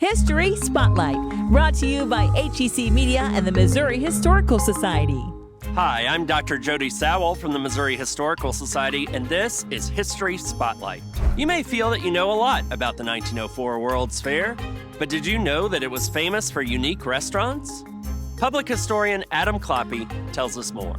History Spotlight, brought to you by HEC Media and the Missouri Historical Society. Hi, I'm Dr. Jody Sowell from the Missouri Historical Society, and this is History Spotlight. You may feel that you know a lot about the 1904 World's Fair, but did you know that it was famous for unique restaurants? Public historian Adam Kloppe tells us more.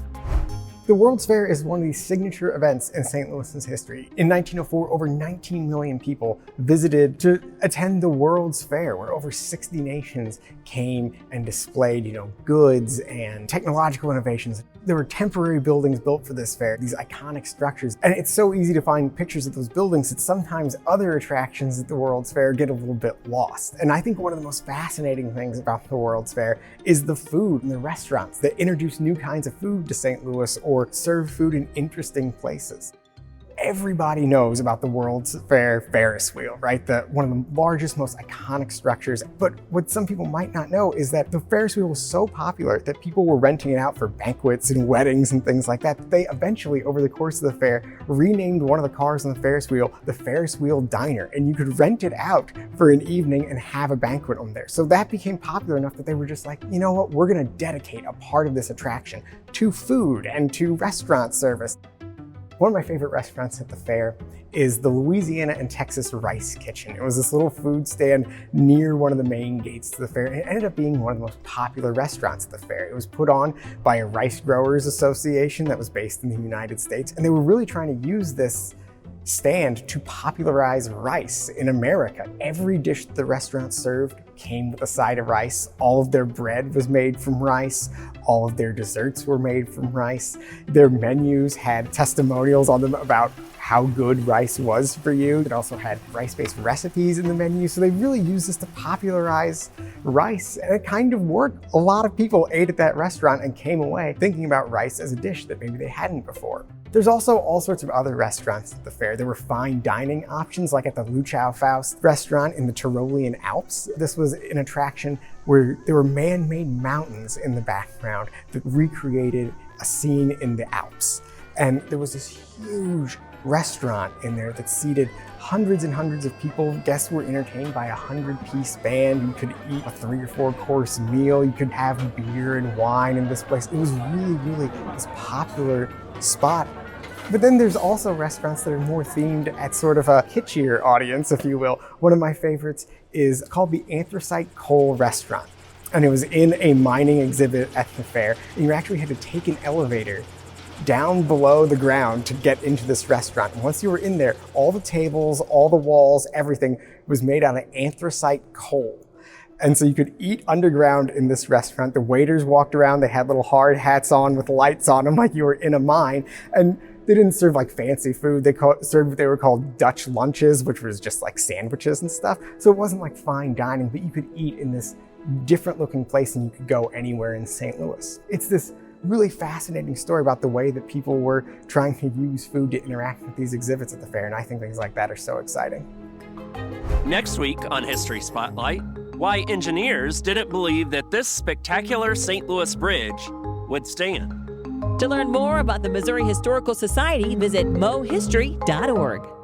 The World's Fair is one of these signature events in St. Louis's history. In 1904, over 19 million people visited to attend the World's Fair, where over 60 nations came and displayed, goods and technological innovations. There were temporary buildings built for this fair, these iconic structures. And it's so easy to find pictures of those buildings that sometimes other attractions at the World's Fair get a little bit lost. And I think one of the most fascinating things about the World's Fair is the food and the restaurants that introduce new kinds of food to St. Louis or serve food in interesting places. Everybody knows about the World's Fair Ferris wheel, right? One of the largest, most iconic structures. But what some people might not know is that the Ferris wheel was so popular that people were renting it out for banquets and weddings and things like that. They eventually, over the course of the fair, renamed one of the cars on the Ferris wheel the Ferris Wheel Diner, and you could rent it out for an evening and have a banquet on there. So that became popular enough that they were just like, you know what, we're gonna dedicate a part of this attraction to food and to restaurant service. One of my favorite restaurants at the fair is the Louisiana and Texas Rice Kitchen. It was this little food stand near one of the main gates to the fair. It ended up being one of the most popular restaurants at the fair. It was put on by a rice growers association that was based in the United States, and they were really trying to use this stand to popularize rice in America. Every dish the restaurant served came with a side of rice. All of their bread was made from rice. All of their desserts were made from rice. Their menus had testimonials on them about how good rice was for you. It also had rice-based recipes in the menu. So they really used this to popularize rice, and it kind of worked. A lot of people ate at that restaurant and came away thinking about rice as a dish that maybe they hadn't before. There's also all sorts of other restaurants at the fair. There were fine dining options, like at the Luchau Faust restaurant in the Tyrolean Alps. This was an attraction where there were man-made mountains in the background that recreated a scene in the Alps. And there was this huge restaurant in there that seated hundreds and hundreds of people. Guests were entertained by a 100-piece band. You could eat a 3 or 4 course meal. You could have beer and wine in this place. It was really this popular spot. But then there's also restaurants that are more themed at sort of a kitschier audience, if you will. One of my favorites is called the Anthracite Coal Restaurant. And it was in a mining exhibit at the fair. And you actually had to take an elevator down below the ground to get into this restaurant. And once you were in there, all the tables, all the walls, everything was made out of anthracite coal. And so you could eat underground in this restaurant. The waiters walked around, they had little hard hats on with lights on them like you were in a mine. And they didn't serve like fancy food. They served what they were called Dutch lunches, which was just like sandwiches and stuff. So it wasn't like fine dining, but you could eat in this different looking place and you could go anywhere in St. Louis. It's this really fascinating story about the way that people were trying to use food to interact with these exhibits at the fair, and I think things like that are so exciting. Next week on History Spotlight, why engineers didn't believe that this spectacular St. Louis bridge would stand. To learn more about the Missouri Historical Society, visit mohistory.org.